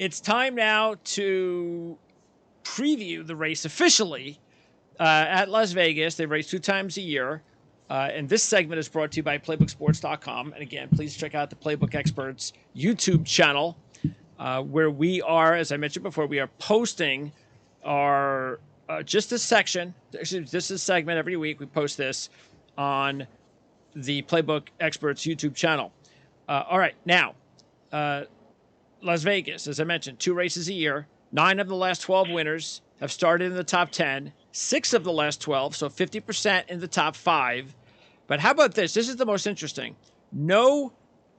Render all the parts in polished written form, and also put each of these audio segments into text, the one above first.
it's time now to preview the race officially at Las Vegas. They race 2 times a year. And this segment is brought to you by PlaybookSports.com. And again, please check out the Playbook Experts YouTube channel, where we are, as I mentioned before, we are posting our just this section. Actually, this is a segment every week. We post this on the Playbook Experts YouTube channel. All right, now, Las Vegas, as I mentioned, 2 races a year. 9 of the last 12 winners have started in the top 10. 6 of the last 12, so 50% in the top 5. But how about this? This is the most interesting. No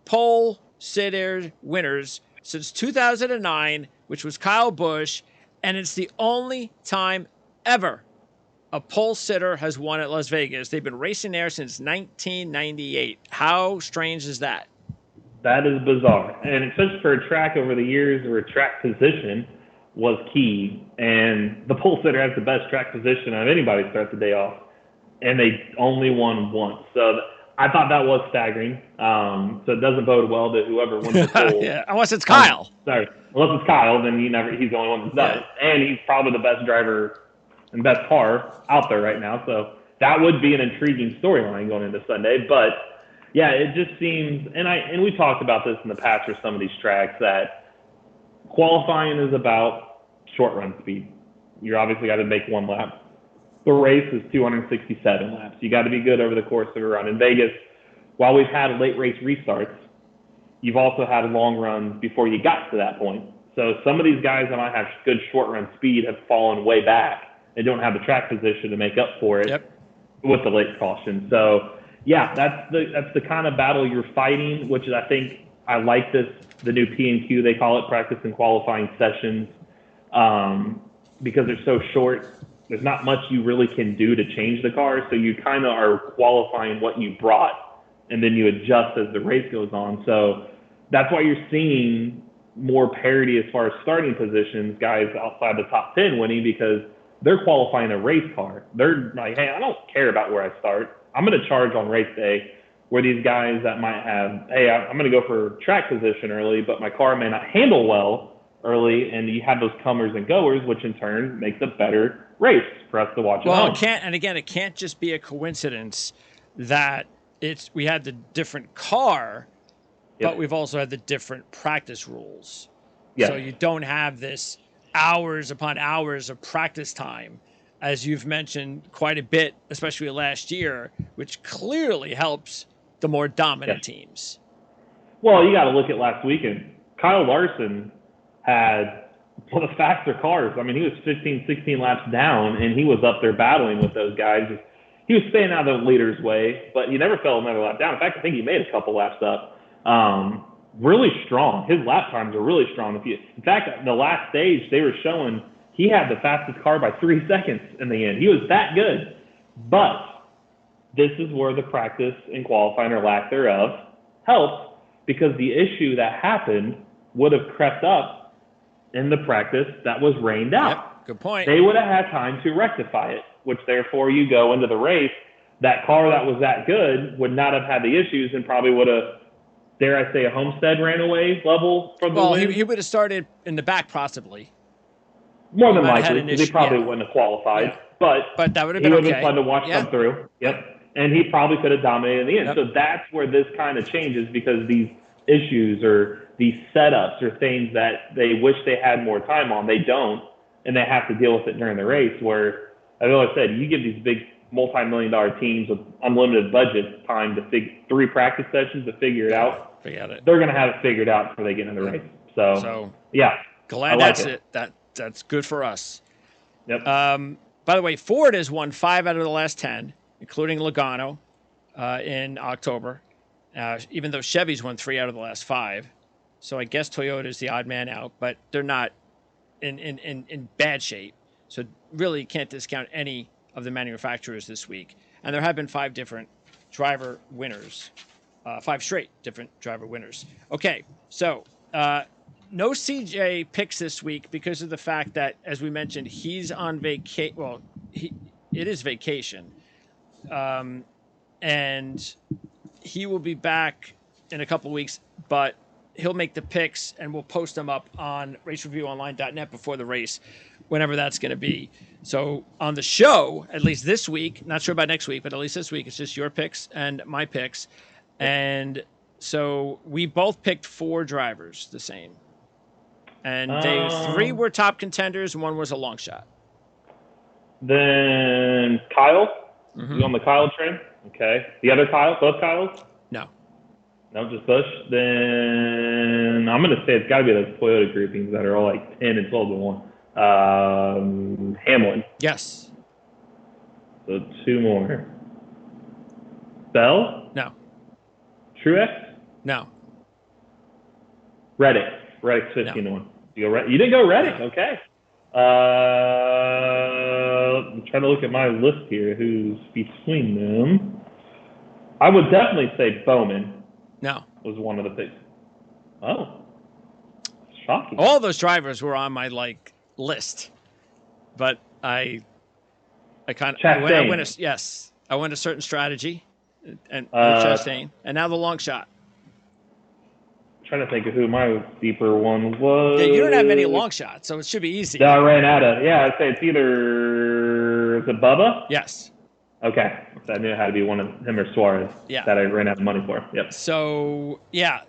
pole sitter winners since 2009, which was Kyle Busch, and it's the only time ever a pole sitter has won at Las Vegas. They've been racing there since 1998. How strange is that? That is bizarre. And especially for a track over the years where track position was key. And the pole sitter has the best track position of anybody start the day off. And they only won once. So I thought that was staggering. So it doesn't bode well to whoever wins the pole. Yeah, unless it's Kyle. Sorry. Unless it's Kyle, then he's the only one that's done it. And he's probably the best driver and best car out there right now. So that would be an intriguing storyline going into Sunday. But yeah, it just seems, and we talked about this in the past for some of these tracks, that qualifying is about short run speed. You obviously got to make 1 lap. The race is 267 laps. You got to be good over the course of a run. In Vegas, while we've had late race restarts, you've also had long runs before you got to that point. So some of these guys that might have good short run speed have fallen way back. They don't have the track position to make up for it with the late caution. So yeah, that's the kind of battle you're fighting, which is, I think, I like this, the new P&Q, they call it, practice and qualifying sessions, because they're so short. There's not much you really can do to change the car, so you kind of are qualifying what you brought, and then you adjust as the race goes on. So that's why you're seeing more parity as far as starting positions, guys outside the top 10 winning, because they're qualifying a race car. They're like, hey, I don't care about where I start. I'm going to charge on race day, where these guys that might have, hey, I'm going to go for track position early, but my car may not handle well early, and you have those comers and goers, which in turn makes a better race for us to watch at home. Well, it can't just be a coincidence that we had the different car, but we've also had the different practice rules. Yes. So you don't have this hours upon hours of practice time, as you've mentioned quite a bit, especially last year, which clearly helps the more dominant teams. Well, you got to look at last weekend. Kyle Larson had one of the faster cars. I mean, he was 15, 16 laps down, and he was up there battling with those guys. He was staying out of the leader's way, but he never fell another lap down. In fact, I think he made a couple laps up. Really strong. His lap times are really strong. In fact, the last stage, they were showing he had the fastest car by 3 seconds in the end. He was that good. But this is where the practice and qualifying, or lack thereof, helps, because the issue that happened would have crept up in the practice that was rained out. Yep, good point. They would have had time to rectify it, which therefore you go into the race. That car that was that good would not have had the issues, and probably would have, dare I say, a Homestead ran away level from the win. Well, he would have started in the back possibly. More than likely, because he probably wouldn't have qualified. Yeah. But that would have been okay. He would have been fun to watch come through. Yep. And he probably could have dominated in the end. Yep. So that's where this kind of changes, because these issues or these setups are things that they wish they had more time on. They don't, and they have to deal with it during the race, where, as I always said, you give these big multi-million-dollar teams with unlimited budget time to 3 practice sessions to figure it out. Forget it. They're going to have it figured out before they get into the race. So yeah. Glad that's it. That's good for us. Yep. By the way, Ford has won 5 out of the last 10, including Logano in October, even though Chevy's won 3 out of the last 5. So I guess Toyota is the odd man out, but they're not in bad shape. So really you can't discount any of the manufacturers this week. And there have been 5 different driver winners, 5 straight different driver winners. Okay, so no CJ picks this week because of the fact that, as we mentioned, he's on vacation. Well, it is vacation. And he will be back in a couple weeks, but he'll make the picks, and we'll post them up on racereviewonline.net before the race, whenever that's going to be. So on the show, at least this week, not sure about next week, but at least this week, it's just your picks and my picks. And so we both picked 4 drivers the same. And 3 were top contenders, and 1 was a long shot. Then Kyle? You on the Kyle train? Okay. The other Kyle? Both Kyles? No. No, just Busch. Then I'm going to say it's got to be those Toyota groupings that are all like 10 and 12 to 1. Hamlin. Yes. So 2 more. Bell? No. Truex? No. Reddick. Reddick's 15 to 1. You didn't go Reddick? No. Okay. I'm trying to look at my list here. Who's between them? I would definitely say Bowman. No. Was one of the picks. Oh. Shocking. All those drivers were on my list. But I went a certain strategy and Chastain, and now the long shot. Trying to think of who my deeper one was. Yeah, you don't have many long shots, so it should be easy. No, I ran out of. Yeah, I'd say it's either Bubba. Yes. Okay, so I knew it had to be one of him or Suarez. Yeah. That I ran out of money for. Yep. So yeah,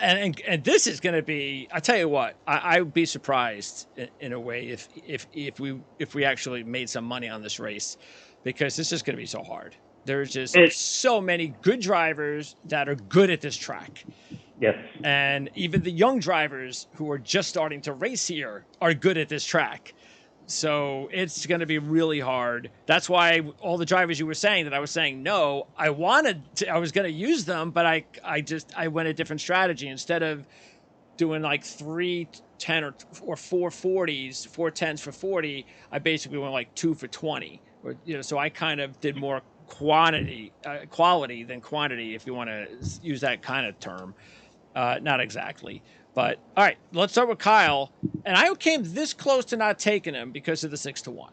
and this is going to be. I tell you what, I would be surprised in a way if we actually made some money on this race, because this is going to be so hard. There's just so many good drivers that are good at this track. Yes. And even the young drivers who are just starting to race here are good at this track. So it's going to be really hard. That's why all the drivers you were saying that I was saying no, I was going to use them, but I went a different strategy. Instead of doing like 3 10 or 4 40s, 4 10s for 40, I basically went like 2 for 20. Or, so I kind of did more quality than quantity, if you want to use that kind of term. Not exactly. But all right, let's start with Kyle. And I came this close to not taking him because of the 6 to 1.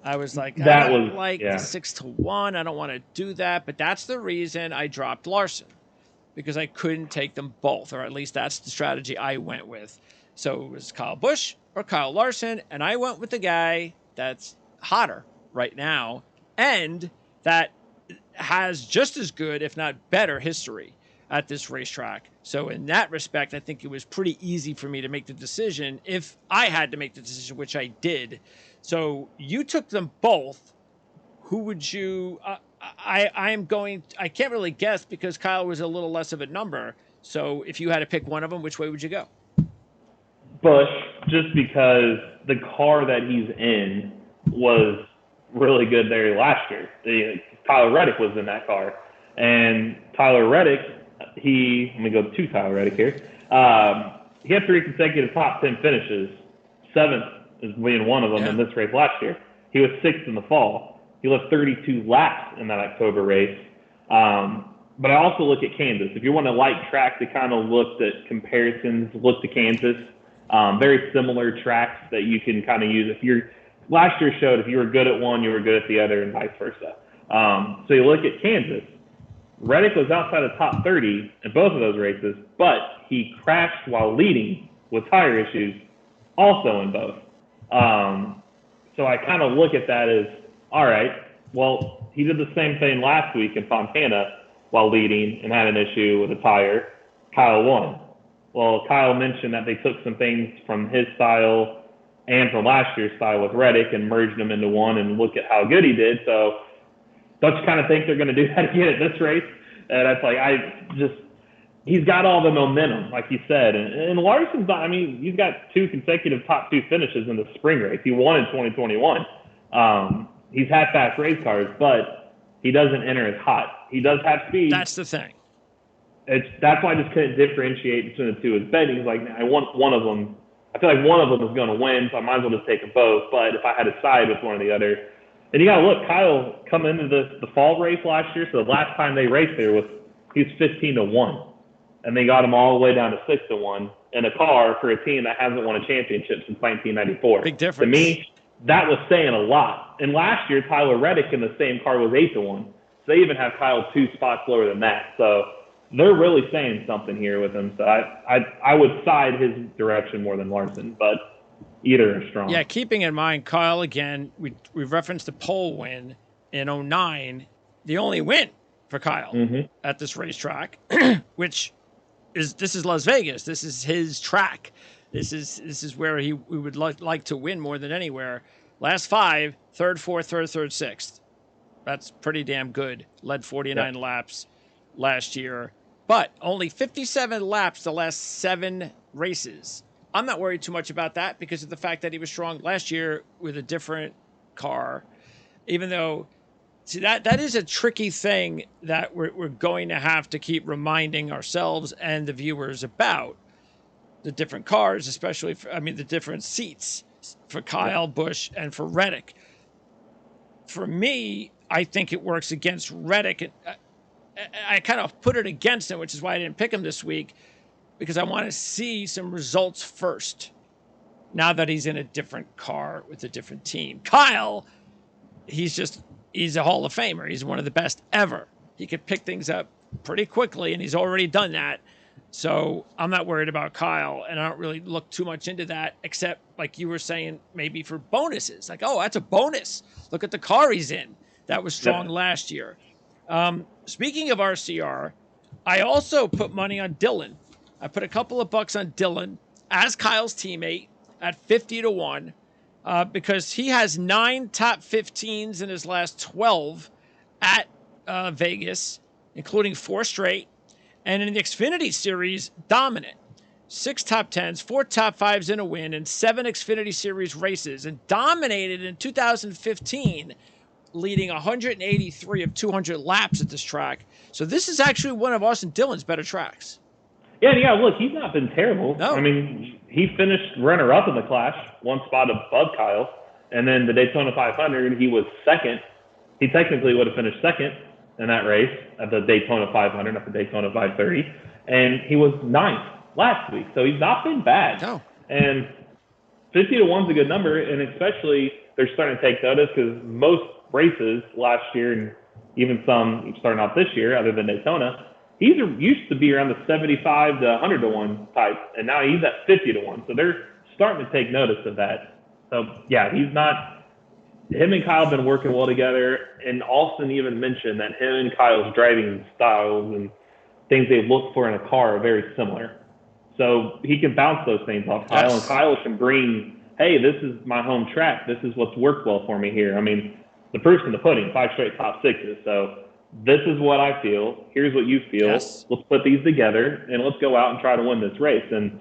I was like, the 6 to 1. I don't want to do that. But that's the reason I dropped Larson, because I couldn't take them both, or at least that's the strategy I went with. So it was Kyle Busch or Kyle Larson, and I went with the guy that's hotter right now and that has just as good, if not better, history at this racetrack. So in that respect, I think it was pretty easy for me to make the decision if I had to make the decision, which I did. So you took them both. Who would you... I can't really guess because Kyle was a little less of a number. So if you had to pick one of them, which way would you go? Busch, just because the car that he's in was really good there last year. Tyler Reddick was in that car. And Tyler Reddick, let me go to Tyler Reddick here. He had 3 consecutive top 10 finishes. 7th is being one of them in this race last year. He was 6th in the fall. He left 32 laps in that October race. But I also look at Kansas. If you want a light track to kind of look at comparisons, look to Kansas. Very similar tracks that you can kind of use. Last year showed if you were good at one, you were good at the other, and vice versa. So you look at Kansas. Reddick was outside of top 30 in both of those races, but he crashed while leading with tire issues also in both. So I kind of look at that as, all right, well, he did the same thing last week in Fontana while leading and had an issue with a tire. Kyle won. Well, Kyle mentioned that they took some things from his style and from last year's style with Reddick and merged them into one, and look at how good he did. So don't you kind of think they're going to do that again at this race? And that's like, he's got all the momentum, like you said. And Larson's not, he's got 2 consecutive top 2 finishes in the spring race. He won in 2021. He's had fast race cars, but he doesn't enter as hot. He does have speed. That's the thing. That's why I just couldn't differentiate between the two. Is betting. He's like, I want one of them. I feel like one of them is going to win, so I might as well just take them both. But if I had to side with one or the other, and you got to look, Kyle coming into the fall race last year. So the last time they raced there he was 15 to 1, and they got him all the way down to 6 to 1 in a car for a team that hasn't won a championship since 1994. Big difference. To me, that was saying a lot. And last year, Tyler Reddick in the same car was 8 to 1. So they even have Kyle 2 spots lower than that. So they're really saying something here with him. So I would side his direction more than Larson, but either are strong. Yeah, keeping in mind, Kyle, again, we referenced the pole win in 2009, the only win for Kyle at this racetrack, which this is Las Vegas. This is his track. This is where we would like to win more than anywhere. Last 5, third, fourth, third, sixth. That's pretty damn good. Led 49 laps last year, but only 57 laps the last 7 races. I'm not worried too much about that because of the fact that he was strong last year with a different car, even though, see, that is a tricky thing that we're going to have to keep reminding ourselves and the viewers about the different cars, especially the different seats for Kyle Busch and for Reddick. For me, I think it works against Reddick. I kind of put it against him, which is why I didn't pick him this week, because I want to see some results first now that he's in a different car with a different team. Kyle, he's a Hall of Famer. He's one of the best ever. He could pick things up pretty quickly, and he's already done that. So I'm not worried about Kyle, and I don't really look too much into that, except, like you were saying, maybe for bonuses. Like, oh, that's a bonus. Look at the car he's in. That was strong last year. Speaking of RCR, I also put money on Dylan. I put a couple of bucks on Dylan as Kyle's teammate at 50 to 1 because he has 9 top 15s in his last 12 at Vegas, including 4 straight. And in the Xfinity Series, dominant. 6 top 10s, 4 top 5s in a win, and 7 Xfinity Series races. And dominated in 2015, leading 183 of 200 laps at this track. So this is actually one of Austin Dillon's better tracks. Yeah, look, he's not been terrible. No. I mean, he finished runner-up in the Clash, 1 spot above Kyle. And then the Daytona 500, he was second. He technically would have finished second in that race at the Daytona 500, not the Daytona 530. And he was 9th last week. So he's not been bad. No. And 50 to 1 is a good number. And especially they're starting to take notice because most races last year, and even some starting out this year, other than Daytona, he used to be around the 75 to 100 to 1 type, and now he's at 50 to 1. So they're starting to take notice of that. So, yeah, him and Kyle have been working well together, and Austin even mentioned that him and Kyle's driving styles and things they look for in a car are very similar. So he can bounce those things off Kyle, and Kyle can bring, hey, this is my home track. This is what's worked well for me here. I mean, the proof's in the pudding, 5 straight top 6s. So this is what I feel. Here's what you feel. Yes. Let's put these together, and let's go out and try to win this race. And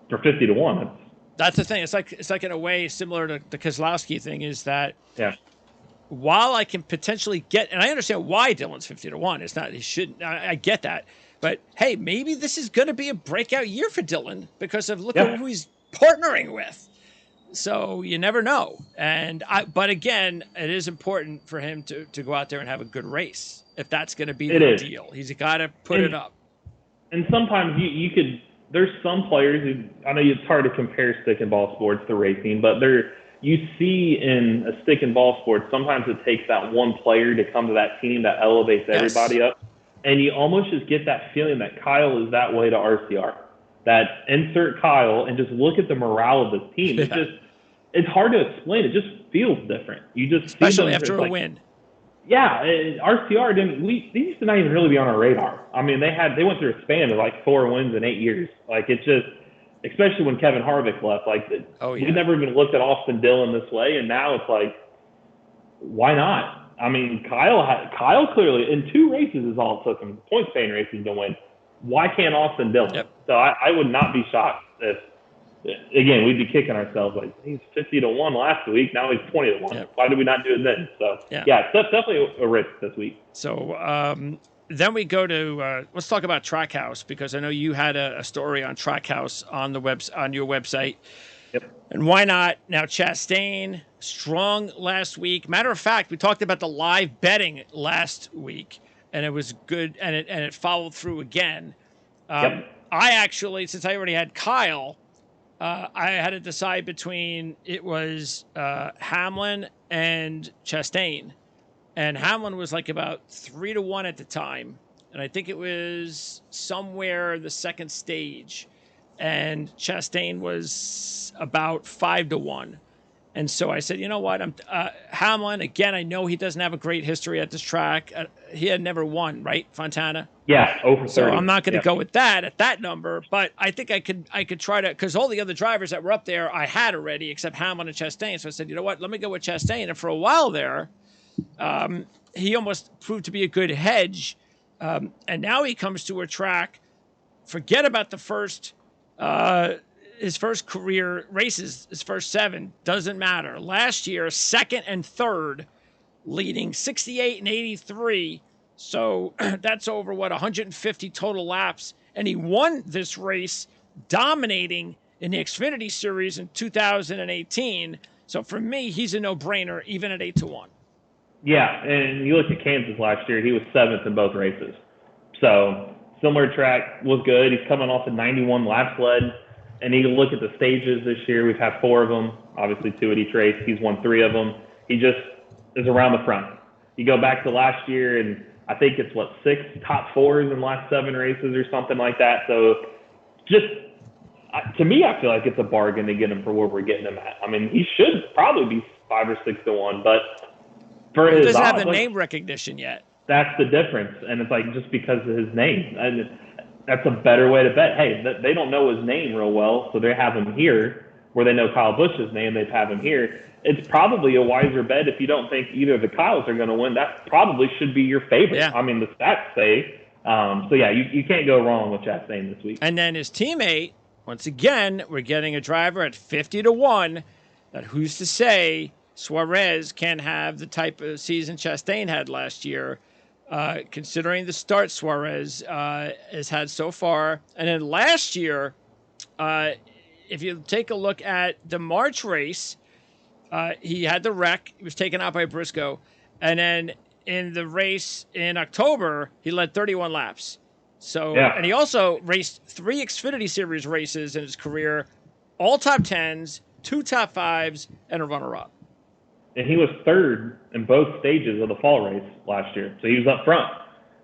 for 50 to 1, that's the thing. It's like in a way similar to the Keselowski thing is that while I can potentially get, and I understand why Dylan's 50 to 1. It's not, he shouldn't, I get that. But hey, maybe this is going to be a breakout year for Dylan because of look at who he's partnering with. So you never know. But again, it is important for him to go out there and have a good race. If that's going to be the deal, he's got to put it up. And sometimes you could, there's some players who, I know it's hard to compare stick and ball sports to racing, but you see in a stick and ball sport, sometimes it takes that one player to come to that team that elevates everybody up. And you almost just get that feeling that Kyle is that way to RCR. That insert Kyle and just look at the morale of the team. It's hard to explain. It just feels different. You just especially after a win. Yeah, RCR they used to not even really be on our radar. I mean, they went through a span of like 4 wins in 8 years. Like it's just, especially when Kevin Harvick left. Like we never even looked at Austin Dillon this way, and now it's like, why not? I mean, Kyle clearly in 2 races is all it took him, point span races to win. Why can't Austin Dillon? Yep. So I would not be shocked if, again, we'd be kicking ourselves like, he's 50 to 1 last week. Now he's 20 to 1. Yep. Why did we not do it then? So, yeah, it's definitely a risk this week. So then we go to let's talk about Trackhouse, because I know you had a story on Trackhouse on your website. Yep. And why not? Now, Chastain, strong last week. Matter of fact, we talked about the live betting last week, and it was good, and it followed through again. I actually, since I already had Kyle, I had to decide between it was Hamlin and Chastain, and Hamlin was like about 3 to 1 at the time, and I think it was somewhere the second stage, and Chastain was about 5-1. And so I said, you know what? Hamlin, again, I know he doesn't have a great history at this track. He had never won, right, Fontana? Yeah, over 30. So I'm not going to go with that at that number, but I think I could try to, because all the other drivers that were up there I had already, except Hamlin and Chastain. So I said, you know what? Let me go with Chastain. And for a while there, he almost proved to be a good hedge. And now he comes to a track, forget about the first his first career races, his first 7, doesn't matter. Last year, 2nd and 3rd, leading 68 and 83. So that's over, 150 total laps. And he won this race, dominating in the Xfinity Series in 2018. So for me, he's a no-brainer, even at 8-1. Yeah, and you look at Kansas last year, he was 7th in both races. So similar track, was good. He's coming off a 91 lap sled. And you look at the stages this year, we've had 4 of them, obviously 2 at each race. He's won 3 of them. He just is around the front. You go back to last year, and I think it's, 6 top 4s in the last 7 races or something like that. So just, to me, I feel like it's a bargain to get him for where we're getting him at. I mean, he should probably be 5 or 6-1, but for his odds, he doesn't have the name recognition yet. That's the difference. And it's just because of his name. And that's a better way to bet. Hey, they don't know his name real well, so they have him here. Where they know Kyle Busch's name, they'd have him here. It's probably a wiser bet if you don't think either of the Kyles are going to win. That probably should be your favorite. Yeah. I mean, the stats say. So, yeah, you can't go wrong with Chastain this week. And then his teammate, once again, we're getting a driver at 50-1. That who's to say Suarez can have the type of season Chastain had last year, considering the start Suarez has had so far. And then last year, if you take a look at the March race, he had the wreck. He was taken out by Briscoe. And then in the race in October, he led 31 laps. So, yeah. And he also raced 3 Xfinity Series races in his career, all top 10s, 2 top 5s, and a runner-up. And he was 3rd in both stages of the fall race last year. So he was up front.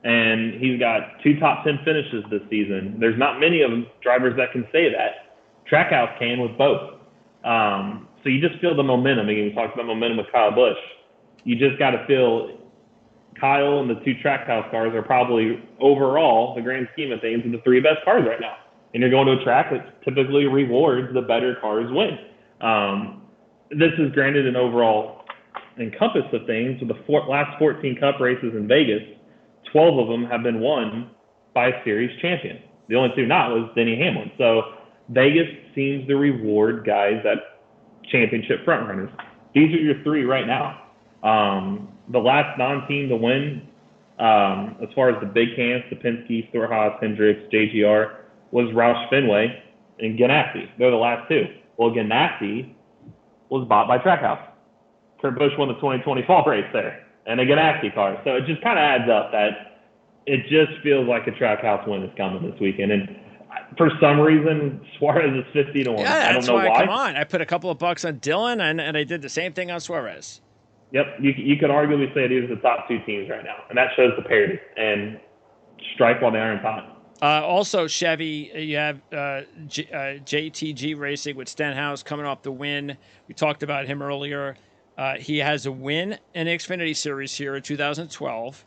And he's got 2 top 10 finishes this season. There's not many of them drivers that can say that. Trackhouse can with both. So you just feel the momentum. Again, we talked about momentum with Kyle Busch. You just got to feel Kyle and the 2 Trackhouse cars are probably overall, the grand scheme of things, the 3 best cars right now. And you're going to a track that typically rewards the better cars win. This is granted an overall encompass of things. With the last 14 Cup races in Vegas, 12 of them have been won by a series champion. The only 2 not was Denny Hamlin. So Vegas seems to reward guys that championship frontrunners. These are your 3 right now. The last non-team to win, as far as the big camps, the Penske, Stewart-Haas, Hendricks, JGR, was Roush Fenway and Ganassi. They're the last 2. Well, Ganassi was bought by Trackhouse. Kurt Busch won the 2020 fall race there, and a Ganassi car. So it just kind of adds up that it just feels like a Trackhouse win is coming this weekend. And for some reason, Suarez is 50-1. Yeah, I don't know why. Come on. I put a couple of bucks on Dillon, and I did the same thing on Suarez. Yep, you could arguably say these are the top 2 teams right now, and that shows the parity. And strike while the iron's hot. Also, Chevy, you have JTG Racing with Stenhouse coming off the win. We talked about him earlier. He has a win in the Xfinity Series here in 2012.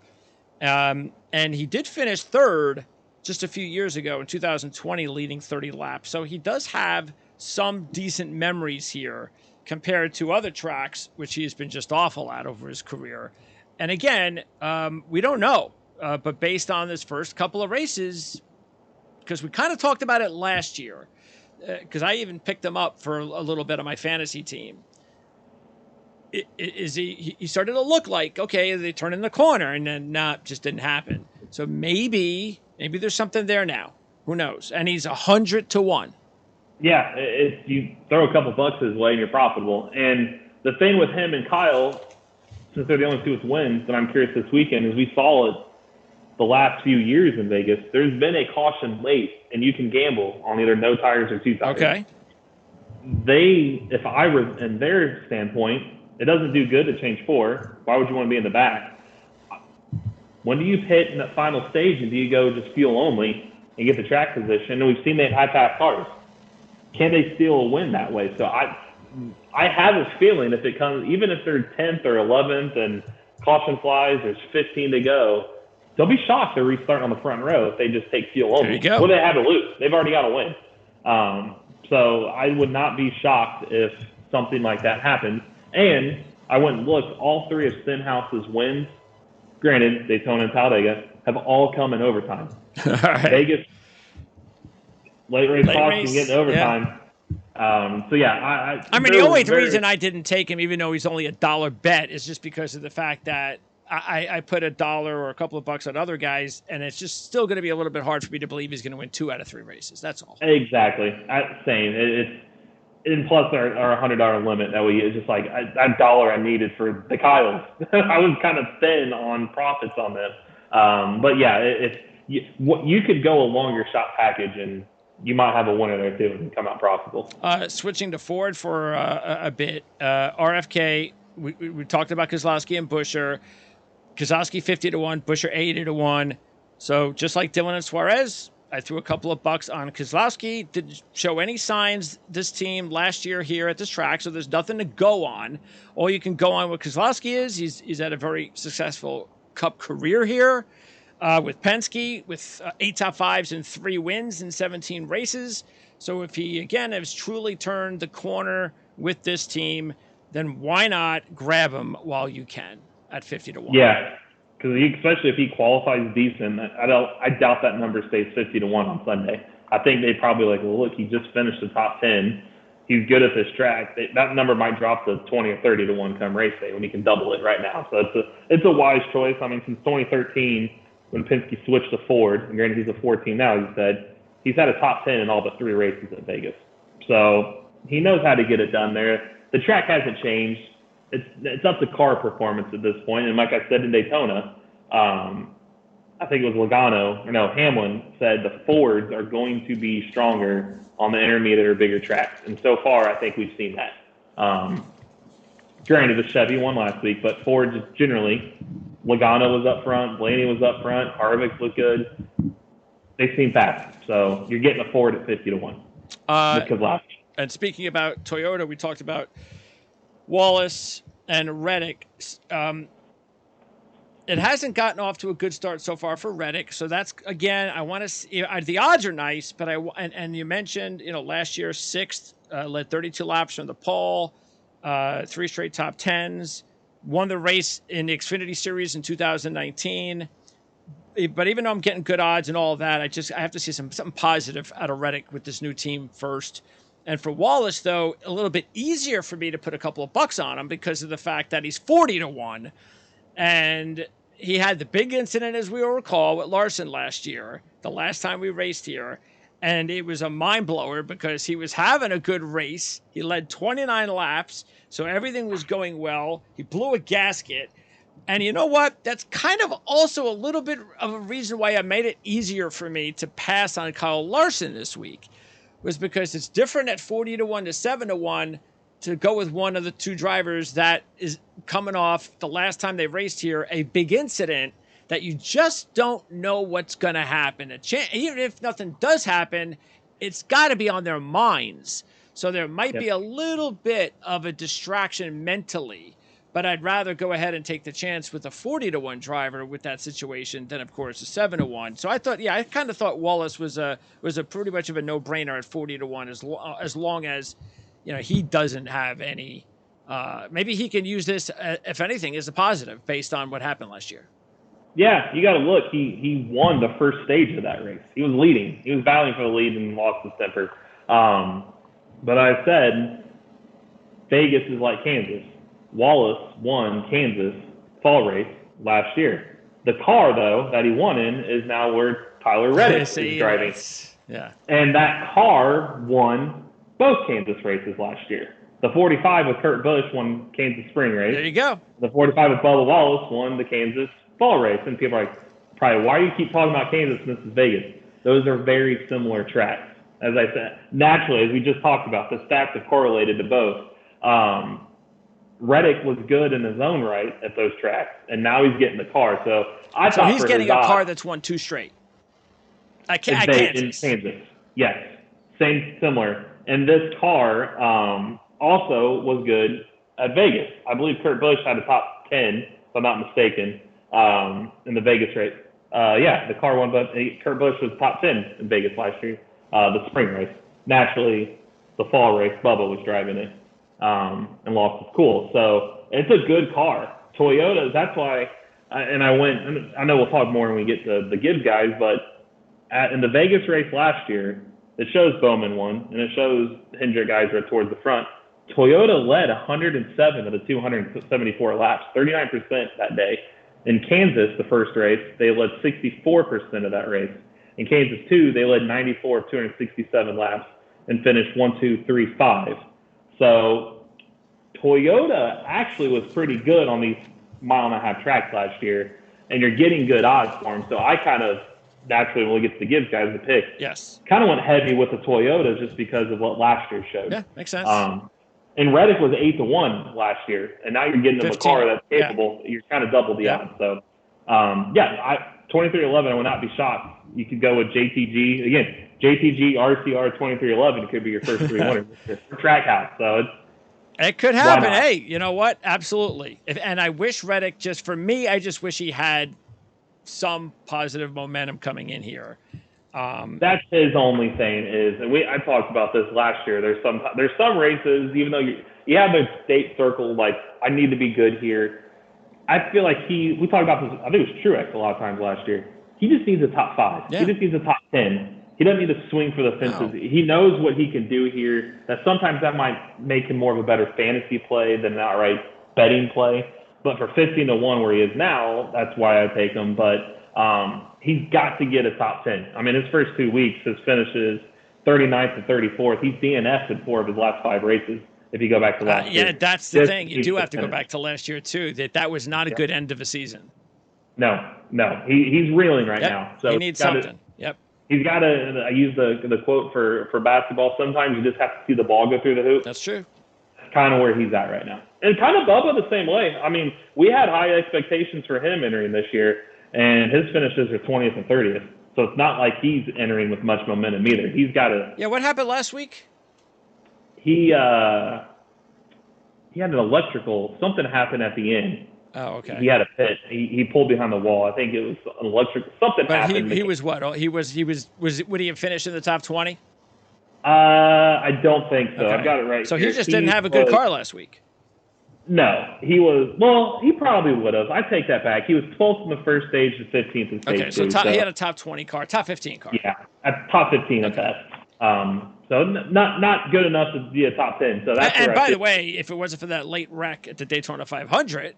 And he did finish 3rd just a few years ago in 2020, leading 30 laps. So he does have some decent memories here compared to other tracks, which he's been just awful at over his career. And again, we don't know. But based on this first couple of races, because we kind of talked about it last year, because I even picked him up for a little bit on my fantasy team. He started to look like, okay, they turn in the corner, and then just didn't happen. So maybe there's something there now. Who knows? And he's 100-1. Yeah, you throw a couple bucks his way and you're profitable. And the thing with him and Kyle, since they're the only 2 with wins, that I'm curious this weekend, is we saw it the last few years in Vegas. There's been a caution late, and you can gamble on either no tires or 2 tires. Okay. If I was in their standpoint, it doesn't do good to change 4. Why would you want to be in the back? when do you pit in that final stage, and do you go just fuel only and get the track position? And we've seen they have high-pass cars. Can they steal a win that way? So I have a feeling if it comes, even if they're 10th or 11th and caution flies, there's 15 to go, they'll be shocked to restart on the front row if they just take fuel only. There you go. What do they have to lose? They've already got to win. So I would not be shocked if something like that happens. And I went and looked, all three of Stenhouse's wins, granted, Daytona and Talladega, have all come in overtime. All right. Vegas, late race caution, getting overtime. Yeah. So, yeah. I mean, the only reason I didn't take him, even though he's only $1 bet, is just because of the fact that I put $1 or a couple of bucks on other guys, and it's just still going to be a little bit hard for me to believe he's going to win 2 out of 3 races. That's all. Exactly. Same. And plus our $100 limit that it's just like that dollar I needed for the Kyles. I was kind of thin on profits on them. But yeah, you could go a longer shot package and you might have a winner there too and come out profitable. Switching to Ford for a bit. RFK, we talked about Keselowski and Buescher. Keselowski 50-1, Buescher 80-1. So just like Dillon and Suarez, I threw a couple of bucks on Keselowski. Didn't show any signs this team last year here at this track, so there's nothing to go on. All you can go on with Keselowski is he's had a very successful Cup career here with Penske, with 8 top 5s and 3 wins in 17 races. So if he, again, has truly turned the corner with this team, then why not grab him while you can at 50-1? Yeah. Because especially if he qualifies decent, I doubt that number stays 50-1 on Sunday. I think they probably well, look, he just finished the top 10. He's good at this track. That number might drop to 20 or 30-1 come race day when he can double it right now. So it's a wise choice. I mean, since 2013, when Penske switched to Ford, and granted he's a 14 now, he said he's had a top 10 in all but 3 races at Vegas. So he knows how to get it done there. The track hasn't changed. It's up to car performance at this point. And like I said in Daytona, I think it was Hamlin said the Fords are going to be stronger on the intermediate or bigger tracks. And so far, I think we've seen that. Granted, the Chevy won last week, but Fords generally, Logano was up front, Blaney was up front, Harvick looked good. They seem fast. So you're getting a Ford at 50-1. And speaking about Toyota, we talked about Wallace and Reddick. It hasn't gotten off to a good start so far for Reddick. So that's, again, I want to see, the odds are nice, but and you mentioned, last year 6th, led 32 laps from the pole, 3 straight top 10s, won the race in the Xfinity Series in 2019. But even though I'm getting good odds and all of that, I have to see something positive out of Reddick with this new team first. And for Wallace, though, a little bit easier for me to put a couple of bucks on him because of the fact that he's 40-1. And he had the big incident, as we will recall, with Larson last year, the last time we raced here. And it was a mind blower because he was having a good race. He led 29 laps, so everything was going well. He blew a gasket. And you know what? That's kind of also a little bit of a reason why I made it easier for me to pass on Kyle Larson this week, was because it's different at 40-1 to 7-1 to go with one of the 2 drivers that is coming off the last time they raced here, a big incident that you just don't know what's going to happen. Even if nothing does happen, it's got to be on their minds. So there might be a little bit of a distraction mentally, but I'd rather go ahead and take the chance with a 40-1 driver with that situation than, of course, a 7-1. So I thought, I kind of thought Wallace was a pretty much of a no-brainer at 40-1 as long as, he doesn't have any. Maybe he can use this, if anything, as a positive based on what happened last year. Yeah, you got to look. He won the first stage of that race. He was leading. He was battling for the lead and lost his temper. But I said Vegas is like Kansas. Wallace won Kansas fall race last year. The car, though, that he won in is now where Tyler Reddick is driving. Yeah. And that car won both Kansas races last year. The 45 with Kurt Busch won Kansas Spring race. There you go. The 45 with Bubba Wallace won the Kansas fall race. And people are like, probably, why do you keep talking about Kansas and this is Vegas? Those are very similar tracks. As I said, naturally, as we just talked about, the stats have correlated to both. Reddick was good in his own right at those tracks, and now he's getting the car. So So thought he's for getting his a car odds, that's won 2 straight. At in Kansas. Kansas. Yes, similar. And this car also was good at Vegas. I believe Kurt Busch had a top 10, if I'm not mistaken, in the Vegas race. Yeah, the car won, but Kurt Busch was top 10 in Vegas last year, the spring race. Naturally, the fall race, Bubba was driving it and lost his cool. So it's a good car. Toyota, that's why, I know we'll talk more when we get to the Gibbs guys, but in the Vegas race last year, it shows Bowman won, and it shows Hendrick guys are towards the front. Toyota led 107 of the 274 laps, 39% that day. In Kansas, the first race, they led 64% of that race. In Kansas 2, they led 94 of 267 laps and finished 1, 2, 3, 5. So Toyota actually was pretty good on these mile-and-a-half tracks last year, and you're getting good odds for them. So I kind of, naturally, when we get to the Gibbs guys to pick, yes, kind of went heavy with the Toyota just because of what last year showed. Yeah, makes sense. And Reddick was 8-1 last year, and now you're getting them a car that's capable. Yeah. You're kind of double the odds. So, 2311, I would not be shocked. You could go with JTG again. JTG RCR 2311 could be your first 3 winners for Trackhouse. So it could happen. Hey, you know what? Absolutely. And I wish Reddick, just for me, I just wish he had some positive momentum coming in here. That's his only thing is, and I talked about this last year. There's some races, even though you have the state circle, like I need to be good here. I feel like we talked about this. I think it was Truex a lot of times last year. He just needs a top 5. Yeah. He just needs a top 10. He doesn't need to swing for the fences. No. He knows what he can do here. That sometimes that might make him more of a better fantasy play than an outright betting play. But for 15-1 where he is now, that's why I take him. But he's got to get a top 10. I mean, his first 2 weeks, his finishes 39th and 34th. He's DNF'd in 4 of his last 5 races. If you go back to last year. Yeah, that's the thing. You do have to go back to last year too. That was not a good end of a season. No. He's reeling right now. So he needs something. Yep. He's got to. I use the quote for basketball. Sometimes you just have to see the ball go through the hoop. That's true. That's kind of where he's at right now, and kind of Bubba the same way. I mean, we had high expectations for him entering this year, and his finishes are 20th and 30th. So it's not like he's entering with much momentum either. He's got to. Yeah. What happened last week? He had an electrical. Something happened at the end. Oh, okay. He had a pit. He pulled behind the wall. I think it was an electric. Something happened. But he was what? He was. Would he have finished in the top 20? I don't think so. Okay. I've got it right. So here. He just didn't have a good car last week. No, he was. Well, he probably would have. I take that back. He was 12th in the first stage and 15th in stage 2. So he had a top 20 car, top 15 car. Yeah, at top 15 at best. So not good enough to be a top 10. So that's. And by the way, if it wasn't for that late wreck at the Daytona 500,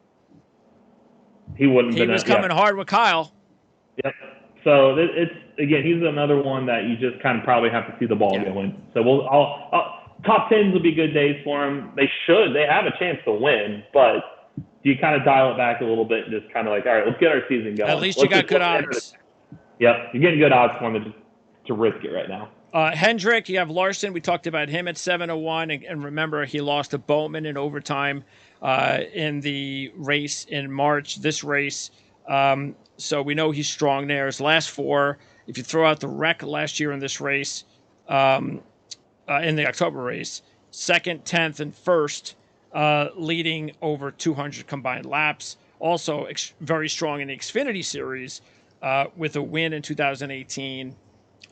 he wouldn't. He was coming hard with Kyle. Yep. So it's again, he's another one that you just kind of probably have to see the ball go in. So top 10s will be good days for him. They have a chance to win, but you kind of dial it back a little bit and just kind of like, all right, let's get our season going. At least you got good odds. Yep, you're getting good odds for him to risk it right now. Hendrick, you have Larson. We talked about him at 7-1, and remember he lost to Bowman in overtime in the race in March. This race, so we know he's strong there. His last 4, if you throw out the wreck last year in this race, in the October race, 2nd, 10th, and 1st, leading over 200 combined laps. Also very strong in the Xfinity Series with a win in 2018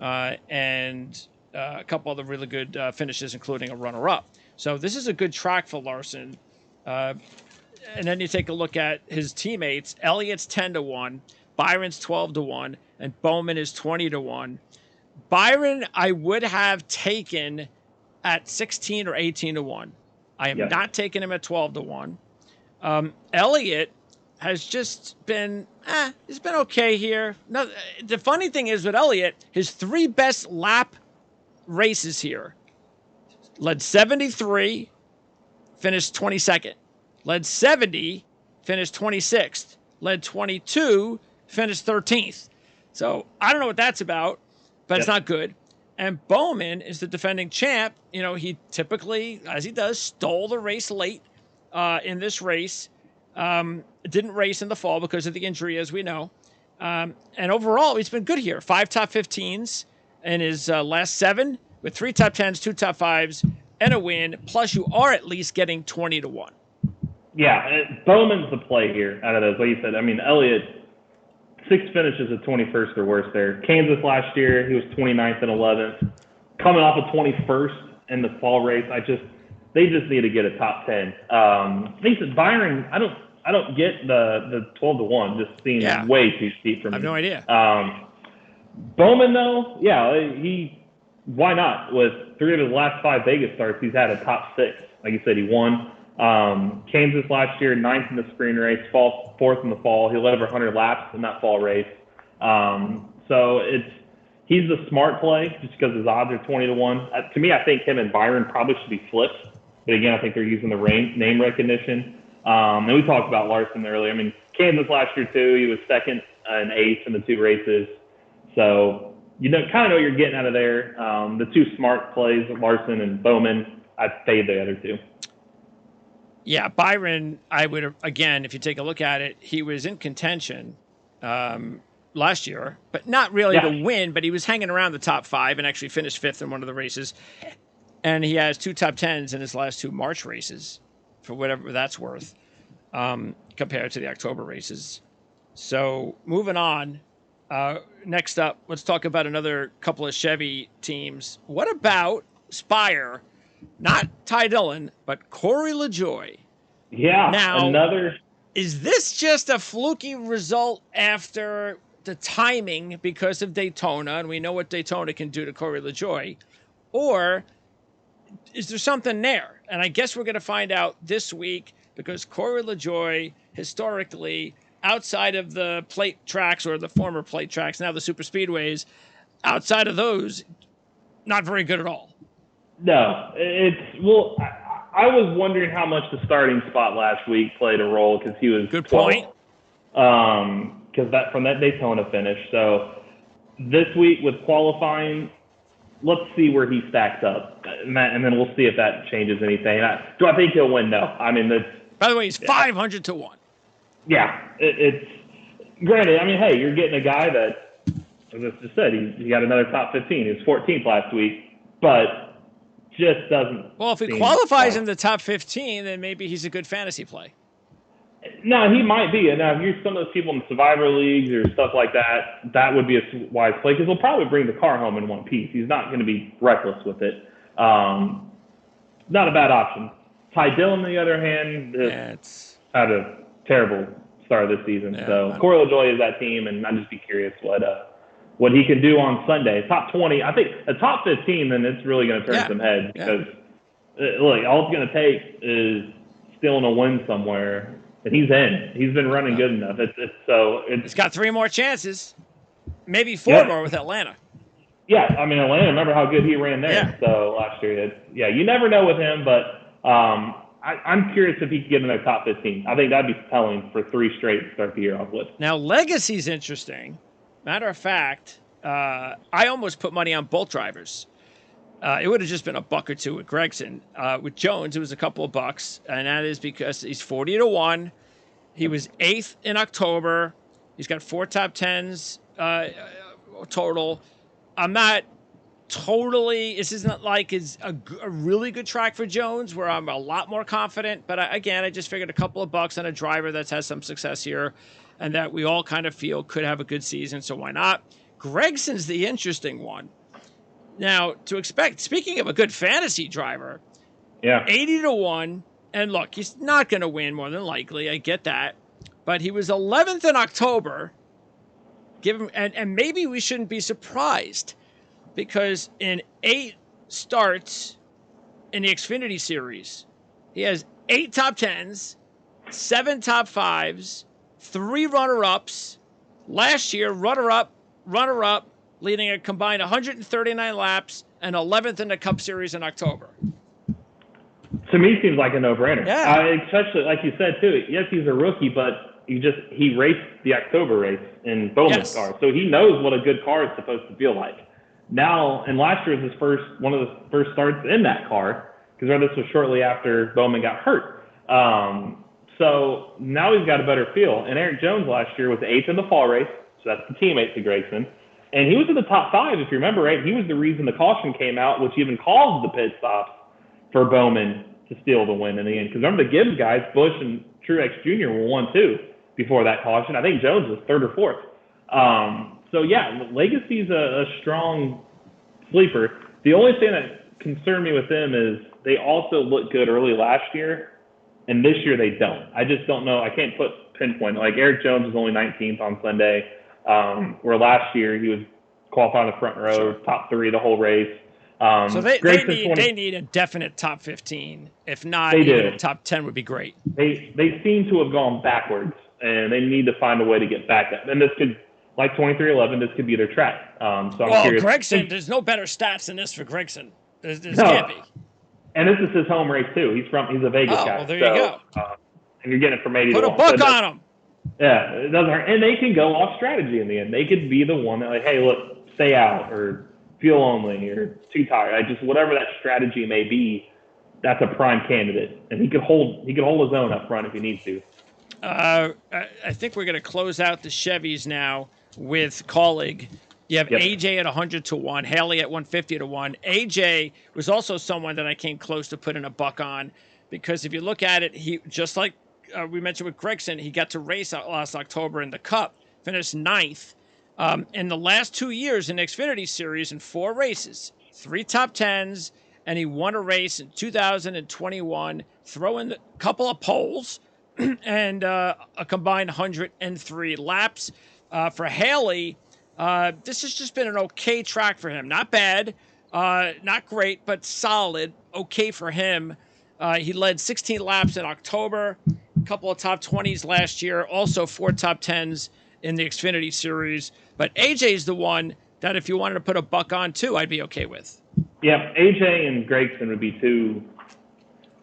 and a couple other really good finishes, including a runner-up. So this is a good track for Larson. And then you take a look at his teammates. Elliott's 10-1, Byron's 12-1, and Bowman is 20-1. Byron, I would have taken at 16 or 18-1. I am not taking him at 12-1. Elliott has just been, he's been okay here. No, the funny thing is with Elliott, his 3 best lap races here: led 73, finished 22nd. Led 70, finished 26th. Led 22, finished 13th. So I don't know what that's about, but it's not good. And Bowman is the defending champ. You know, he typically, as he does, stole the race late in this race. Didn't race in the fall because of the injury, as we know. And overall, he's been good here. 5 top 15s in his last 7, with 3 top 10s, 2 top 5s, and a win. Plus, you are at least getting 20-1. Yeah, Bowman's the play here out of those. Like you said, I mean, Elliott, 6 finishes at 21st or worse there. Kansas last year, he was 29th and 11th. Coming off of 21st in the fall race, they just need to get a top 10. He said Byron, I don't get the 12-1. Just seems way too steep for me. I have no idea. Bowman though, why not? With 3 of his last 5 Vegas starts, he's had a top 6. Like you said, he won. Kansas last year, 9th in the spring race, 4th in the fall. He led over 100 laps in that fall race. So he's a smart play just because his odds are 20-1. To me, I think him and Byron probably should be flipped. But again, I think they're using the name recognition. And we talked about Larson earlier. I mean, Kansas last year too, he was 2nd and 8th in the 2 races. So you kind of know what you're getting out of there. The 2 smart plays, Larson and Bowman, I'd fade the other 2. Yeah, Byron, I would, again, if you take a look at it, he was in contention last year, but not really to win, but he was hanging around the top 5 and actually finished 5th in one of the races. And he has 2 top 10s in his last 2 March races, for whatever that's worth, compared to the October races. So moving on, next up, let's talk about another couple of Chevy teams. What about Spire? Not Ty Dillon, but Corey LaJoie. Yeah, now, is this just a fluky result after the timing because of Daytona, and we know what Daytona can do to Corey LaJoie, or is there something there? And I guess we're going to find out this week, because Corey LaJoie, historically, outside of the plate tracks or the former plate tracks, now the super speedways, outside of those, not very good at all. No, I was wondering how much the starting spot last week played a role, because he was good point. Because from that Daytona finish. So this week with qualifying, let's see where he stacks up, and then we'll see if that changes anything. Do I think he'll win? No. I mean, by the way, he's 500-1. Yeah, it's granted. I mean, hey, you're getting a guy that, as I just said, he got another top 15. He was 14th last week, but just doesn't. Well, if he qualifies in the top 15, then maybe he's a good fantasy play. No, he might be. And now, if you're some of those people in Survivor leagues or stuff like that, that would be a wise play, because he'll probably bring the car home in one piece. He's not going to be reckless with it. Not a bad option. Ty Dillon, on the other hand, had a terrible start of this season. Yeah, so Corey LaJoie is that team, and I'd just be curious what he can do on Sunday. Top 20, I think a top 15, then it's really going to turn some heads, because look, all it's going to take is stealing a win somewhere, and he's in. He's been running good enough. He's got 3 more chances, maybe 4 more with Atlanta. Yeah, I mean, Atlanta, remember how good he ran there. Yeah. So last year, you never know with him, but I'm curious if he can get in the top 15. I think that'd be compelling for 3 straight to start the year off with. Now, Legacy's interesting. Matter of fact, I almost put money on both drivers. It would have just been $1 or $2 with Gregson. With Jones, it was a couple of bucks, and that is because he's 40-1. He was 8th in October. He's got 4 top 10s total. I'm not totally. This isn't like it's a really good track for Jones, where I'm a lot more confident. But I just figured a couple of bucks on a driver that's had some success here, and that we all kind of feel could have a good season, so why not? Gregson's the interesting one. Now, speaking of a good fantasy driver, 80-1, and look, he's not going to win more than likely, I get that, but he was 11th in October, and maybe we shouldn't be surprised, because in 8 starts in the Xfinity Series, he has 8 top 10s, 7 top 5s, 3 runner-ups. Last year, runner-up, leading a combined 139 laps and 11th in the Cup Series in October. To me, seems like a no-brainer. Yeah. Especially, like you said, too, yes, he's a rookie, but he raced the October race in Bowman's car, so he knows what a good car is supposed to feel like. Now, and last year was one of the first starts in that car, because this was shortly after Bowman got hurt. So now he's got a better feel. And Eric Jones last year was 8th in the fall race, so that's the teammate to Gragson. And he was in the top 5, if you remember, right? He was the reason the caution came out, which even caused the pit stops for Bowman to steal the win in the end. Because remember, the Gibbs guys, Busch and Truex Jr. were 1-2 before that caution. I think Jones was 3rd or 4th. So, yeah, Legacy's a strong sleeper. The only thing that concerned me with them is they also looked good early last year, and this year they don't. I just don't know. I can't pinpoint. Like Eric Jones was only 19th on Sunday, where last year he was qualified in the front row, top 3 the whole race. So they need a definite top 15. If not, even a top 10 would be great. They seem to have gone backwards, and they need to find a way to get back up. And this could, like 23-11, this could be their track. So I'm curious. Gragson, there's no better stats than this for Gragson. There can't be. And this is his home race too. He's a Vegas guy. Well, there you go. And you're getting it from 80 Put to a 1. buck on him. Yeah, it doesn't hurt. And they can go off strategy in the end. They could be the one that, like, hey, look, stay out or fuel only or too tired. Just whatever that strategy may be, that's a prime candidate. And he could hold his own up front if he needs to. I think we're going to close out the Chevys now with Colleague. You have AJ at 100 to 1, Haley at 150 to 1. AJ was also someone that I came close to putting a buck on because if you look at it, he just like we mentioned with Gragson, he got to race last October in the Cup, finished 9th. In the last 2 years in the Xfinity Series in 4 races, 3 top 10s, and he won a race in 2021, throwing a couple of poles and a combined 103 laps. For Haley, this has just been an okay track for him. Not bad, not great, but solid. Okay for him. He led 16 laps in October, a couple of top 20s last year, also 4 top 10s in the Xfinity Series. But AJ's the one that if you wanted to put a buck on too, I'd be okay with. Yeah, AJ and Gragson would be two.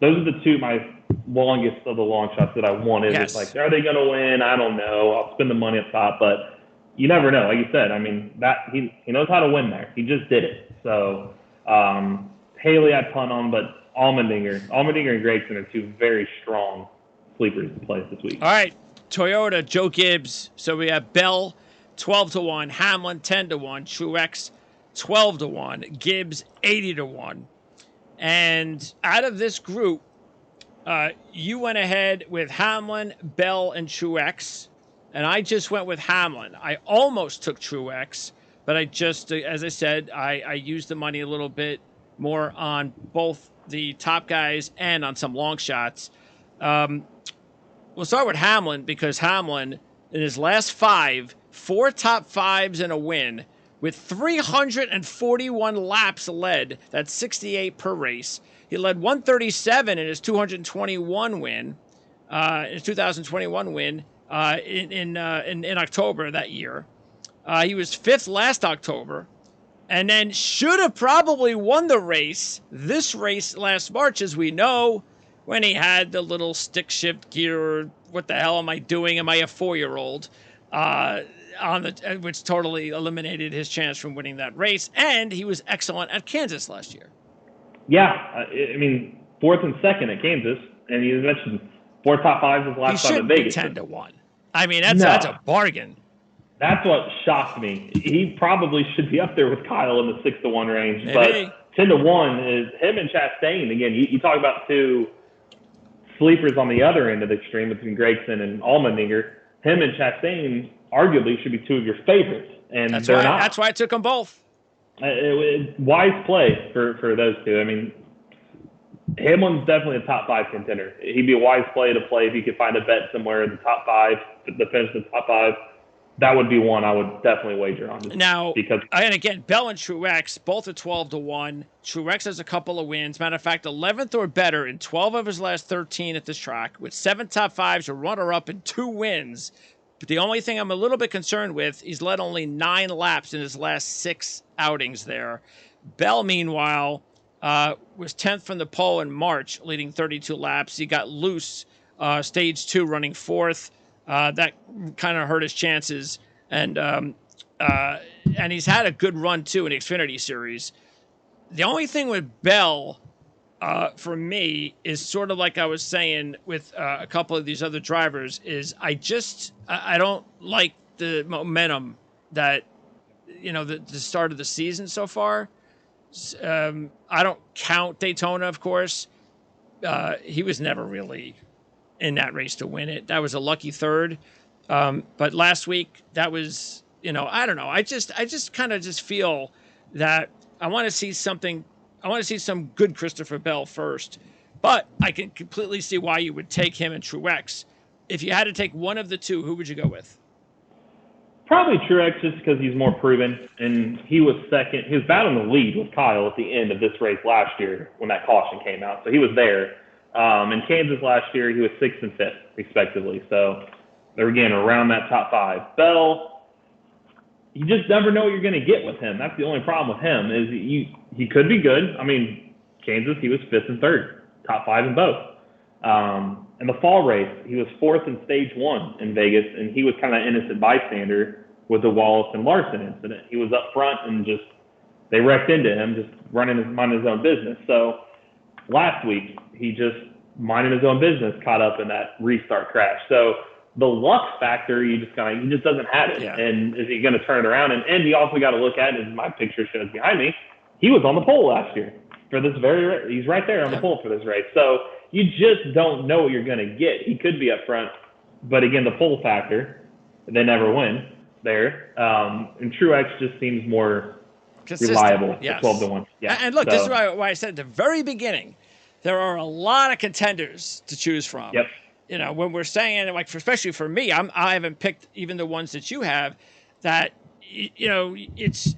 Those are the two my longest of the long shots that I wanted. Yes. It's like, are they going to win? I don't know. I'll spend the money up top, but you never know. Like you said, I mean, that he knows how to win there. He just did it. So Haley I'd punt on, but Allmendinger and Gragson are two very strong sleepers to play this week. All right, Toyota, Joe Gibbs. So we have Bell 12 to 1, Hamlin 10 to 1, Truex 12 to 1, Gibbs 80 to 1. And out of this group, you went ahead with Hamlin, Bell, and Truex, and I just went with Hamlin. I almost took Truex, but I just, as I said, I used the money a little bit more on both the top guys and on some long shots. We'll start with Hamlin because Hamlin, in his last 4 top 5s and a win, with 341 laps led. That's 68 per race. He led 137 in his 221 win, his 2021 win in October that year. He was 5th last October, and then should have probably won the race. This race last March, as we know, when he had the little stick shift gear. What the hell am I doing? Am I a 4-year-old? Which totally eliminated his chance from winning that race. And he was excellent at Kansas last year. Yeah, I mean, 4th and 2nd at Kansas, and you mentioned 4 top 5s his last time at Vegas. He should be 10 to 1. I mean, that's a bargain. That's what shocked me. He probably should be up there with Kyle in the 6 to 1 range, Maybe. But 10 to 1 is him and Chastain. Again, you talk about two sleepers on the other end of the extreme between Gragson and Allmendinger. Him and Chastain arguably should be two of your favorites, and they're not. That's why I took them both. Wise play for those two. I mean, Hamlin's definitely a top 5 contender. He'd be a wise play to play if you could find a bet somewhere in the top 5, to finish the top 5. That would be one I would definitely wager on. Now, and again, Bell and Truex, both are 12 to 1. Truex has a couple of wins. Matter of fact, 11th or better in 12 of his last 13 at this track, with 7 top 5s, a runner-up, and 2 wins. But the only thing I'm a little bit concerned with, he's led only 9 laps in his last 6 outings there. Bell, meanwhile, was 10th from the pole in March, leading 32 laps. He got loose, stage 2, running 4th. That kind of hurt his chances. And he's had a good run, too, in the Xfinity Series. The only thing with Bell for me is sort of like I was saying with a couple of these other drivers is I don't like the momentum that, the start of the season so far. I don't count Daytona, of course. He was never really in that race to win it. That was a lucky third. But last week, that was, I don't know. I just kind of just feel that I want to see something. I want to see some good Christopher Bell first. But I can completely see why you would take him and Truex. If you had to take one of the two, who would you go with? Probably Truex, just because he's more proven, and he was second. He was battling the lead with Kyle at the end of this race last year when that caution came out, so he was there. In Kansas last year, he was 6th and 5th, respectively. So they're, again, around that top 5. Bell, you just never know what you're going to get with him. That's the only problem with him is he could be good. I mean, Kansas, he was 5th and 3rd, top 5 in both. In the fall race, he was 4th in stage 1 in Vegas, and he was kind of an innocent bystander with the Wallace and Larson incident. He was up front and they wrecked into him, just minding his own business. So last week, he just minding his own business, caught up in that restart crash. So the luck factor, he just doesn't have it. Yeah. And is he going to turn it around? And you also got to look at, as my picture shows behind me, he was on the pole last year for this very. He's right there on the pole for this race. So you just don't know what you're going to get. He could be up front, but again, the pole factor, they never win there. And Truex just seems more consistent, reliable. Yes. 12-1. Yeah. And look, this is why I said at the very beginning, there are a lot of contenders to choose from. Yep. When we're saying, like, especially for me, I haven't picked even the ones that you have. That it's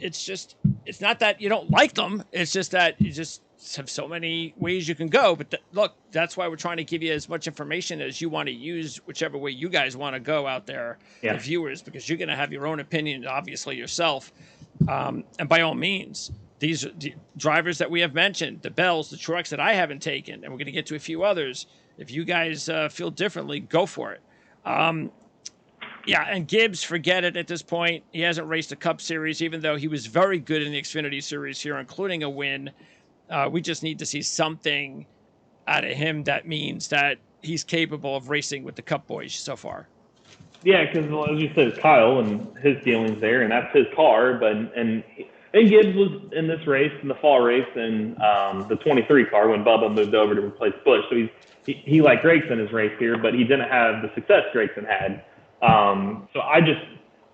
not that you don't like them. It's just that you just have so many ways you can go. But look, that's why we're trying to give you as much information as you want to use, whichever way you guys want to go out there, the viewers, because you're going to have your own opinion, obviously yourself. And by all means, these drivers that we have mentioned, the Bells, the Truex that I haven't taken, and we're going to get to a few others. If you guys feel differently, go for it. And Gibbs, forget it at this point. He hasn't raced a Cup Series, even though he was very good in the Xfinity Series here, including a win. We just need to see something out of him that means that he's capable of racing with the Cup boys so far. Yeah, because as you said, Kyle and his dealings there, and that's his car. But and Gibbs was in this race, in the fall race, in the 23 car when Bubba moved over to replace Busch. So he like Gragson his race here, but he didn't have the success Gragson had. So I just,